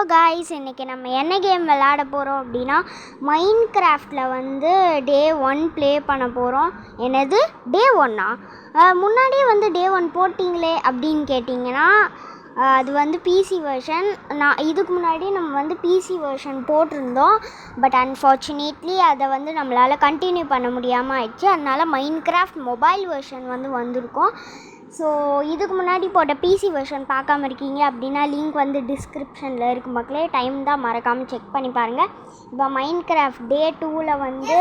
Guys, இன்றைக்கி நம்ம என்ன கேம் விளையாட போகிறோம் அப்படின்னா மைன்கிராஃப்டில் வந்து டே 1 ப்ளே பண்ண போகிறோம். என்னது டே 1ஆ? முன்னாடியே வந்து டே 1 போட்டிங்களே அப்படின்னு கேட்டிங்கன்னா அது வந்து பிசி வெர்ஷன். இதுக்கு முன்னாடி நம்ம வந்து பிசி வெர்ஷன் போட்டிருந்தோம். பட் அன்ஃபார்ச்சுனேட்லி அதை வந்து நம்மளால் கண்டினியூ பண்ண முடியாமல் ஆயிடுச்சு. அதனால் மைன்கிராஃப்ட் மொபைல் வெர்ஷன் வந்து வந்திருக்கோம். ஸோ இதுக்கு முன்னாடி போட்ட பிசி வெர்ஷன் பார்க்காம இருக்கீங்க அப்படின்னா லிங்க் வந்து டிஸ்கிரிப்ஷனில் இருக்குது மக்களே. டைம் தான் மறக்காமல் செக் பண்ணி பாருங்கள். இப்போ மைன்கிராஃப்ட் டே 2ல் வந்து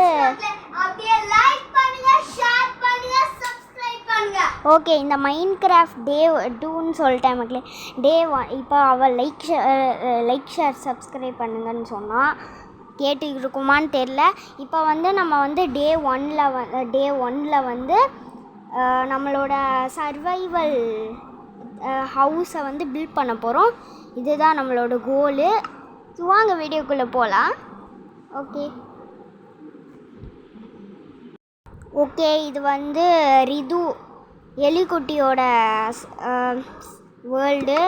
ஓகே, இந்த மைன்கிராஃப்ட் டே 2ன்னு சொல்லிட்டேன் மக்களே. டே 1 இப்போ அவள் லைக் ஷேர் சப்ஸ்கிரைப் பண்ணுங்கன்னு சொன்னால் கேட்டு இருக்குமான்னு தெரில. இப்போ வந்து நம்ம வந்து டே 1ல் வந்து நம்மளோட சர்வைவல் ஹவுஸை வந்து பில்ட் பண்ண போகிறோம். இதுதான் நம்மளோட கோலு. வாங்க வீடியோக்குள்ளே போகலாம். ஓகே, இது வந்து ரிது எலிக்குட்டியோட வேர்ல்டு.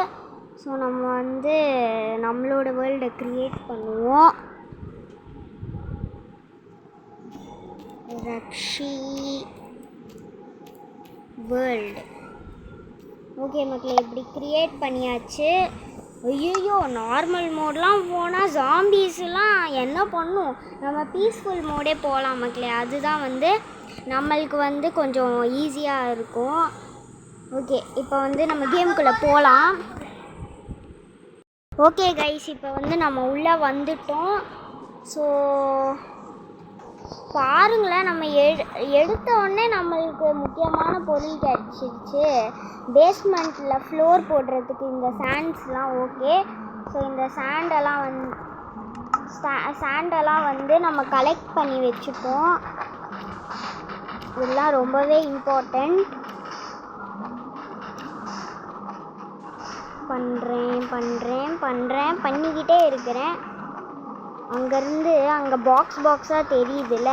ஸோ நம்ம வந்து நம்மளோட வேர்ல்டை க்ரியேட் பண்ணுவோம். ரக்ஷி வேர்ல்டு. ஓகே மக்களே, இப்படி க்ரியேட் பண்ணியாச்சு. ஐயோ, நார்மல் மோட்லாம் போனால் ஜாம்பீஸ்லாம் என்ன பண்ணும்? நம்ம பீஸ்ஃபுல் மோடே போகலாம் மக்களே. அதுதான் வந்து நம்மளுக்கு வந்து கொஞ்சம் ஈஸியாக இருக்கும். ஓகே, இப்போ வந்து நம்ம கேமுக்குள்ளே போகலாம். ஓகே கைஸ், இப்போ வந்து நம்ம உள்ளே வந்துட்டோம். ஸோ பாருங்களேன், நம்ம எடுத்த உடனே நம்மளுக்கு முக்கியமான பொருள் கிடச்சிருச்சு. பேஸ்மெண்ட்டில் ஃப்ளோர் போடுறதுக்கு இந்த சாண்ட்ஸ்லாம். ஓகே, ஸோ இந்த சாண்டெல்லாம் வந்து நம்ம கலெக்ட் பண்ணி வச்சுப்போம். இதெல்லாம் ரொம்பவே இம்பார்ட்டண்ட். பண்ணிக்கிட்டே இருக்கிறேன். அங்கேருந்து அங்கே பாக்ஸாக தெரியுதுல்ல,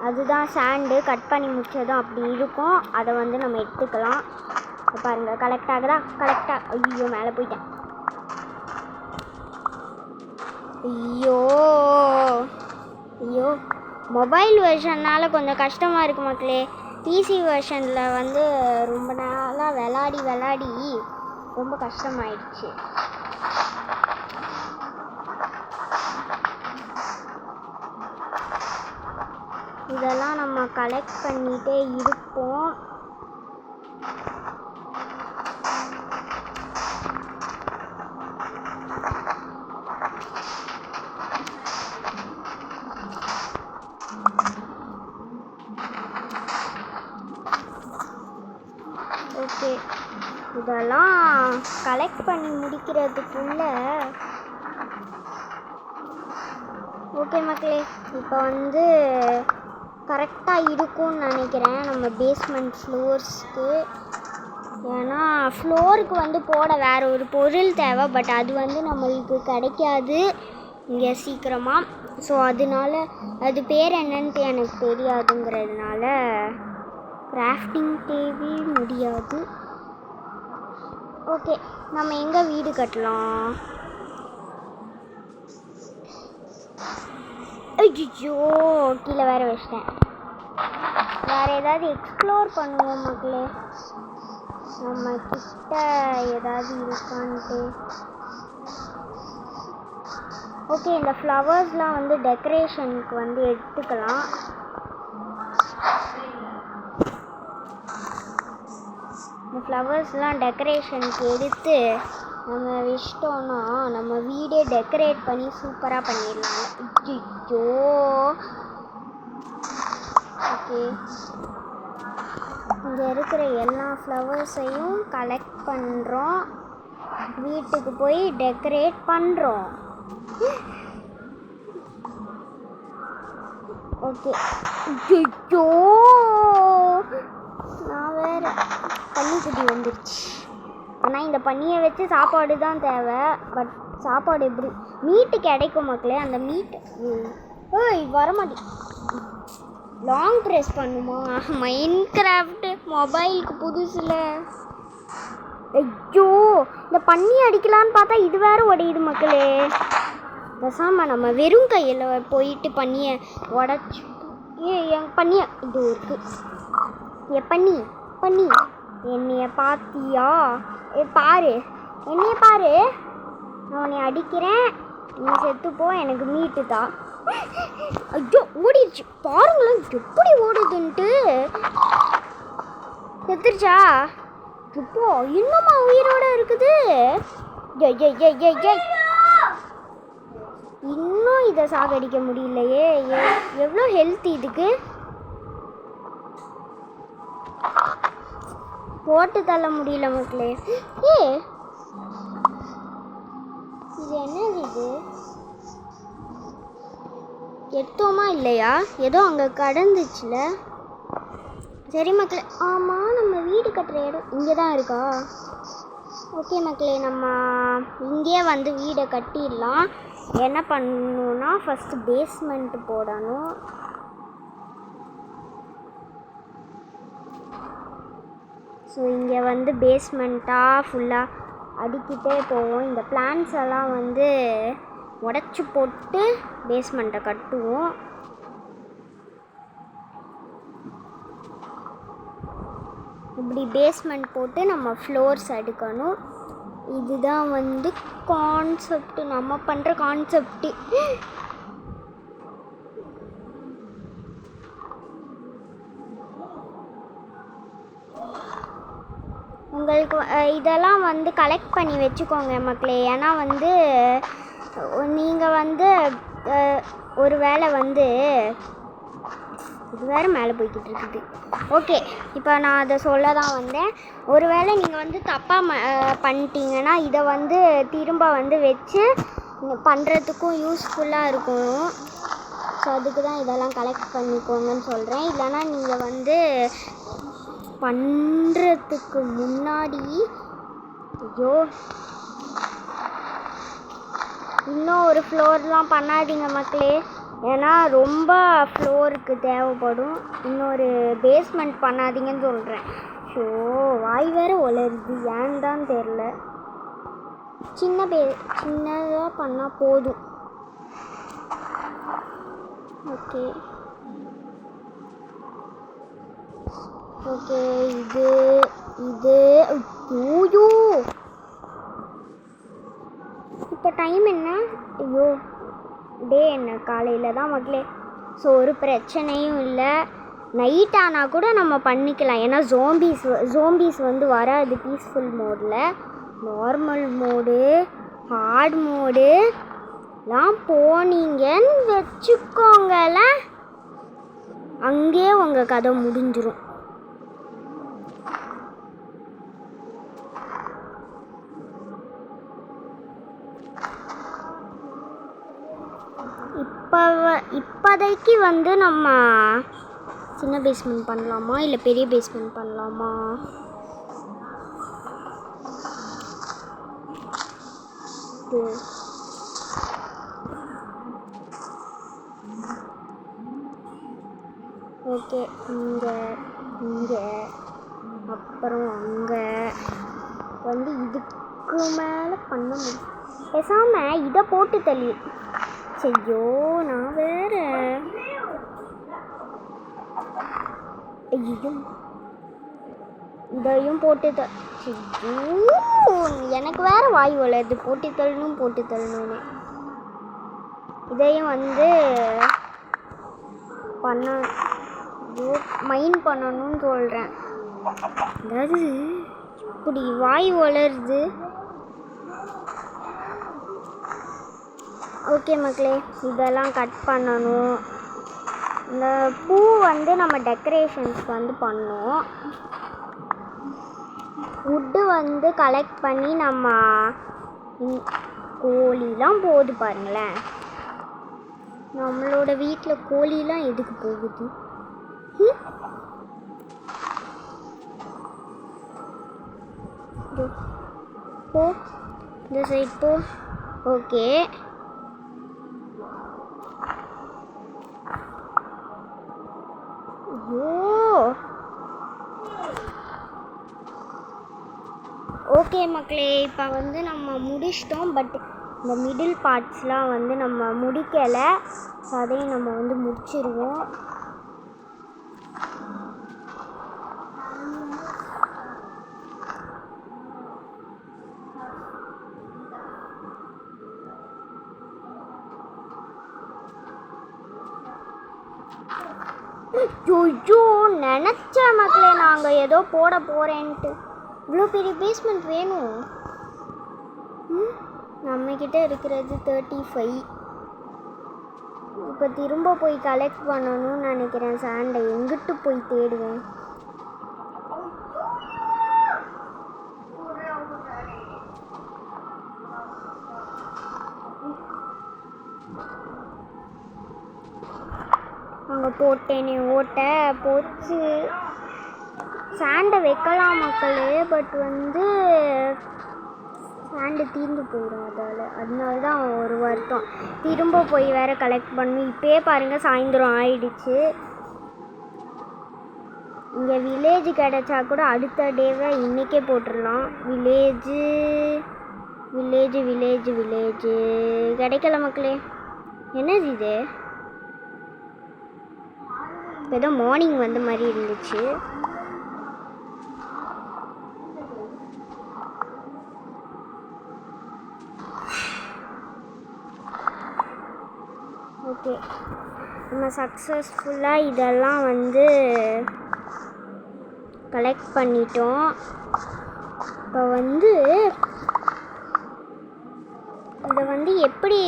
அதுதான் சாண்டு. கட் பண்ணி முடிச்சதும் அப்படி இருக்கும். அதை வந்து நம்ம எடுத்துக்கலாம். பாருங்கள், கலெக்ட் ஆகுதா? ஐயோ, மேலே போயிட்டேன். ஐயோ, மொபைல் வெர்ஷன்னால் கொஞ்சம் கஷ்டமாக இருக்குது மக்களே. பிசி வெர்ஷனில் வந்து ரொம்ப நாளாக விளாடி ரொம்ப கஷ்டமாயிடுச்சு. இதெல்லாம் நம்ம கலெக்ட் பண்ணிகிட்டே இருப்போம். ஓகே, இதெல்லாம் கலெக்ட் பண்ணி முடிக்கிறதுக்குள்ள ஓகே மக்களே, இப்போ வந்து கரெக்டாக இருக்கும்னு நினைக்கிறேன் நம்ம பேஸ்மெண்ட் ஃப்ளோர்ஸ்க்கு. ஏன்னா ஃப்ளோருக்கு வந்து போட வேறு ஒரு பொருள் தேவை. பட் அது வந்து நம்மளுக்கு கிடைக்காது இங்கே சீக்கிரமாக. ஸோ அதனால அது பேர் என்னன்ட்டு எனக்கு தெரியாதுங்கிறதுனால கிராஃப்டிங் தேவை முடியாது. ஓகே, நம்ம எங்கே வீடு கட்டலாம்? ஐயோ, கீழே வேறு வச்சிட்டேன். வேறு ஏதாவது எக்ஸ்ப்ளோர் பண்ணுவோம் மக்களே. நம்ம கிட்ட ஏதாவது இருக்கான்ட்டு. ஓகே, இந்த ஃப்ளவர்ஸ்லாம் வந்து டெக்கரேஷனுக்கு வந்து எடுத்துக்கலாம். இந்த ஃப்ளவர்ஸ்லாம் டெக்கரேஷனுக்கு எடுத்து நம்ம வச்சிட்டோன்னா நம்ம வீடே டெக்கரேட் பண்ணி சூப்பராக பண்ணிடலாம். ஐயோ, ஓகே, இங்கே இருக்கிற எல்லா ஃப்ளவர்ஸையும் கலெக்ட் பண்ணுறோம். வீட்டுக்கு போய் டெக்கரேட் பண்ணுறோம். ஓகே, ஐயோ, நான் வேறு பன்னிக்குட்டி வந்துடுச்சு. ஆனால் இந்த பன்னியை வச்சு சாப்பாடு தான் தேவை. பட் சாப்பாடு எப்படி மீட்டு கிடைக்கும் மக்களே? அந்த மீட் வரமாட்டேன். லாங் ப்ரெஸ் பண்ணுமா? மைன்கிராஃப்ட் மொபைலுக்கு புதுசில். ஐயோ, இந்த பன்னி அடிக்கலான்னு பார்த்தா இது வேற உடையுது மக்களே. பேசாம நம்ம வெறும் கையில் போயிட்டு பன்னியை உடச்சி என் பன்னியை இது இருக்கு. பன்னி பன்னி என்னைய பாத்தியா? பாரு, என்னைய பாரு, நான் உன்னை அடிக்கிறேன், நீ செத்துப்போ, எனக்கு மீட்டு தான். ஐயோ ஓடிடுச்சு பாருங்களேன் எப்படி ஓடுதுன்ட்டு. செத்துருச்சா? இப்போ இன்னுமா உயிரோட இருக்குது? இன்னும் இதை சாகடிக்க முடியலையே. எவ்வளோ ஹெல்த் இதுக்கு? போட்டு தள்ள முடியல மக்களே. இது என்னது? இது எடுத்தோமா இல்லையா? ஏதோ அங்கே கடந்துச்சுல. சரி மக்களே, ஆமாம் நம்ம வீடு கட்டுற இடம் இங்கே தான் இருக்கா? ஓகே மக்களே, நம்ம இங்கேயே வந்து வீடை கட்டிடலாம். என்ன பண்ணணுன்னா ஃபஸ்ட்டு பேஸ்மெண்ட்டு போடணும். ஸோ இங்கே வந்து பேஸ்மெண்ட்டாக ஃபுல்லாக அடிக்கிட்டே போவோம். இந்த பிளான்ஸ் எல்லாம் வந்து உடச்சி போட்டு பேஸ்மெண்ட்டை கட்டுவோம். இப்படி பேஸ்மெண்ட் போட்டு நம்ம ஃப்ளோர்ஸ் அடுக்கணும். இதுதான் வந்து கான்செப்ட், நம்ம பண்ணுற கான்செப்ட். உங்களுக்கு இதெல்லாம் வந்து கலெக்ட் பண்ணி வச்சுக்கோங்க மக்களே. ஏன்னா வந்து நீங்கள் வந்து ஒரு வேளை வந்து இது வேறு மேலே போய்கிட்டு இருக்குது. ஓகே, இப்போ நான் அதை சொல்ல தான் வந்தேன். ஒரு வேளை நீங்கள் வந்து தப்பாக பண்ணிட்டீங்கன்னா இதை வந்து திரும்ப வந்து வச்சு பண்ணுறதுக்கும் யூஸ்ஃபுல்லாக இருக்கும். ஸோ அதுக்கு தான் இதெல்லாம் கலெக்ட் பண்ணிக்கோங்கன்னு சொல்கிறேன். இல்லைனா நீங்கள் வந்து பண்ணுறதுக்கு முன்னாடி ஐயோ இன்னும் ஒரு ஃப்ளோர்லாம் பண்ணாதீங்க மக்களே. ஏன்னா ரொம்ப ஃப்ளோருக்கு தேவைப்படும். இன்னொரு பேஸ்மெண்ட் பண்ணாதீங்கன்னு சொல்கிறேன். ஸோ வாய் வேறு உளருது, ஏன்னு தான் தெரில. சின்னதாக பண்ணால் போதும். ஓகே ஓகே, இது இது ஐயோ இப்போ டைம் என்ன? ஐயோ டே என்ன காலையில் தான் மக்களே. ஸோ ஒரு பிரச்சனையும் இல்லை. நைட் ஆனால் கூட நம்ம பண்ணிக்கலாம். ஏன்னா ஜோம்பிஸ் வந்து வராது பீஸ்ஃபுல் மோடில். நார்மல் மோடு, ஹார்ட் மோடுலாம் போனீங்கன்னு வச்சுக்கோங்களேன், அங்கேயே உங்கள் கதை முடிஞ்சிடும். இப்போதைக்கு வந்து நம்ம சின்ன பேஸ்மெண்ட் பண்ணலாமா இல்லை பெரிய பேஸ்மெண்ட் பண்ணலாமா? ஓகே, இங்கே அப்புறம் அங்கே வந்து இதுக்கு மேலே பண்ண முடியும். பேசாமல் இதை போட்டு தள்ளி. ஐயோ நான் வேற ஐயோ இதையும் போட்டு எனக்கு வேற வாய் வளருது. போட்டு தள்ளணும்னு இதையும் வந்து மைண்ட் பண்ணணும்னு சொல்கிறேன். அதாவது இப்படி வாய் வளருது. ஓகே மக்களே, இதெல்லாம் கட் பண்ணணும். இந்த பூ வந்து நம்ம டெக்கரேஷன்ஸ்க்கு வந்து பண்ணோம். வுட்டு வந்து கலெக்ட் பண்ணி நம்ம கோழிலாம் போகுது பாருங்களேன். நம்மளோட வீட்டில் கோழிலாம் எதுக்கு போகுது? போ இந்த சைட் போ. ஓகே ஓகே மக்களே, இப்போ வந்து நம்ம முடிச்சிட்டோம். பட் இந்த மிடில் பார்ட்ஸ்லாம் வந்து நம்ம முடிக்கலை. ஸோ அதையும் நம்ம வந்து முடிச்சிடுவோம். ஐயோ, நினச்சேன் மக்களே நாங்கள் ஏதோ போட போகிறேன்ட்டு. இவ்வளோ பெரிய பேஸ்மெண்ட் வேணும். நம்மக்கிட்ட இருக்கிறது 35. இப்போ திரும்ப போய் கலெக்ட் பண்ணணும்னு நினைக்கிறேன். சாண்டை எங்கிட்டு போய் தேடுவேன்? அங்கே போட்டேனே ஓட்ட போச்சு. சாண்டை வைக்கலாம் மக்களே, பட் வந்து சாண்டு தீர்ந்து போயிடும். அதனால தான் ஒரு வருத்தம். திரும்ப போய் வேறு கலெக்ட் பண்ணணும். இப்போயே பாருங்கள் சாயந்தரம் ஆயிடுச்சு. இங்கே வில்லேஜ் கிடச்சா கூட அடுத்த டேவை இன்றைக்கே போட்டுடலாம். வில்லேஜு கிடைக்கல மக்களே. என்னது இது? இப்போ ஏதோ மார்னிங் வந்த மாதிரி இருந்துச்சு. ஓகே, நம்ம சக்ஸஸ்ஃபுல்லாக இதெல்லாம் வந்து கலெக்ட் பண்ணிட்டோம். இப்போ வந்து இதை வந்து எப்படி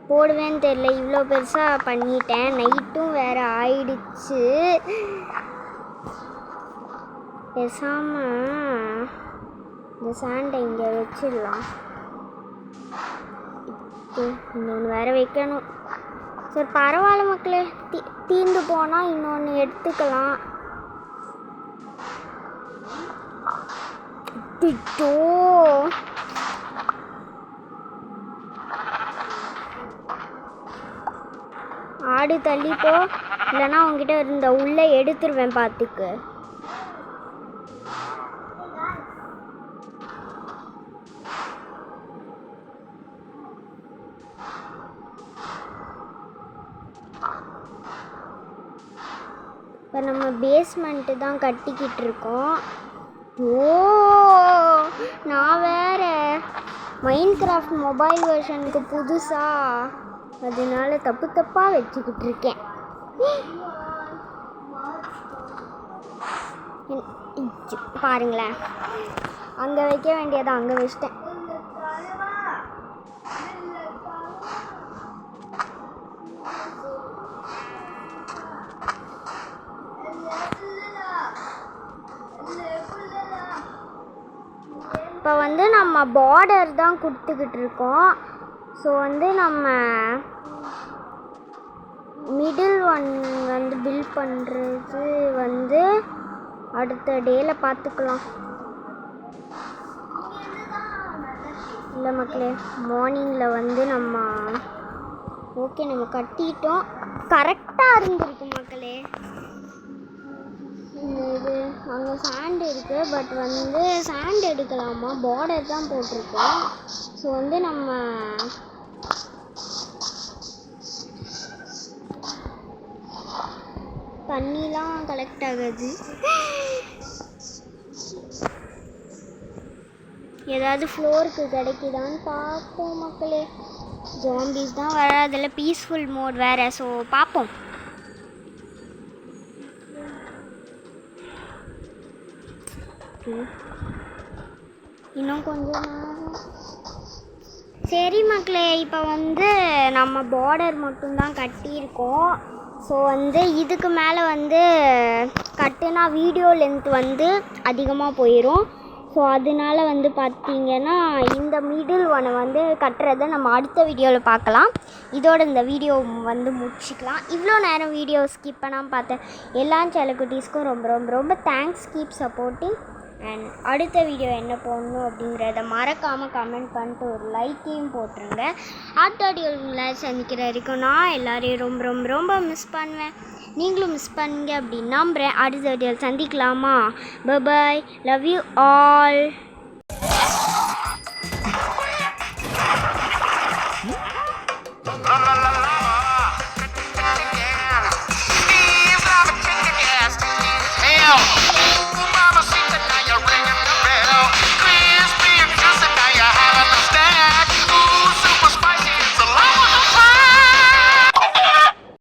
போடுவேன்னு தெரியல. இவ்வளோ பெருசாக பண்ணிட்டேன். நைட்டும் வேறு ஆயிடுச்சு. பேசாமல் இந்த சாண்டை இங்கே வச்சிடலாம். இன்னொன்று வேறு வைக்கணும். சரி பரவாயில்ல மக்களே, தீர்ந்து போனால் இன்னொன்று எடுத்துக்கலாம். திட்டோ ஆடு தள்ளிப்போ, இல்லைன்னா உங்ககிட்ட இருந்த உள்ளே எடுத்துருவேன் பார்த்துக்கு. இப்போ நம்ம பேஸ்மெண்ட்டு தான் கட்டிக்கிட்டு இருக்கோம். நான் வேறு மைன்கிராஃப்ட் மொபைல் வெர்ஷனுக்கு புதுசாக, அதனால தப்பாக வச்சுக்கிட்டு இருக்கேன். பாருங்களேன், அங்கே வைக்க வேண்டியதை அங்கே வச்சிட்டேன். இப்போ வந்து நம்ம பார்டர் தான் கொடுத்துக்கிட்டு இருக்கோம். ஸோ வந்து நம்ம மிடில் ஒன் வந்து பில்ட் பண்ணுறது வந்து அடுத்த டேயில் பார்த்துக்கலாம். இல்லை மக்களே, மார்னிங்கில் வந்து நம்ம நம்ம கட்டிட்டோம். கரெக்டாக இருந்திருக்கு மக்களே. இது அங்கே சாண்ட் இருக்குது, பட் வந்து சாண்ட் எடுக்கலாமா? பார்டர் தான் போட்டிருக்கோம். ஸோ வந்து நம்ம தண்ணிலாம் கலெக்ட் ஆகுது. ஏதாவது ஃப்ளோருக்கு கிடைக்குதான்னு பார்ப்போம் மக்களே. ஜாம்பிஸ் தான் வர, அதில் பீஸ்ஃபுல் மோட் வேறு. ஸோ பார்ப்போம். இன்னும் கொஞ்சம் சரி மக்களே, இப்போ வந்து நம்ம பார்டர் மட்டும்தான் கட்டியிருக்கோம். ஸோ வந்து இதுக்கு மேலே வந்து கட்டுனா வீடியோ லென்த் வந்து அதிகமாக போயிடும். ஸோ அதனால வந்து பார்த்திங்கன்னா இந்த மிடில் ஒன்னை வந்து கட்டுறதை நம்ம அடுத்த வீடியோவில் பார்க்கலாம். இதோட இந்த வீடியோ வந்து முடிச்சிக்கலாம். இவ்வளோ நேரம் வீடியோ ஸ்கிப் பண்ணாமல் பார்த்தேன் எல்லா செல்லக்குட்டீஸ்க்கும் ரொம்ப ரொம்ப ரொம்ப தேங்க்ஸ். Keep supporting. அண்ட் அடுத்த வீடியோ என்ன போடணும் அப்படிங்கிறத மறக்காமல் கமெண்ட் பண்ணிட்டு ஒரு லைக்கையும் போட்டுருங்க. அடுத்த வீடியோவில் சந்திக்கிற வரைக்கும் நான் எல்லோரையும் ரொம்ப ரொம்ப ரொம்ப மிஸ் பண்ணுவேன். நீங்களும் மிஸ் பண்ணீங்க அப்படின்னு நம்புகிறேன். அடுத்த வீடியோவில் சந்திக்கலாமா? Bye, love you all.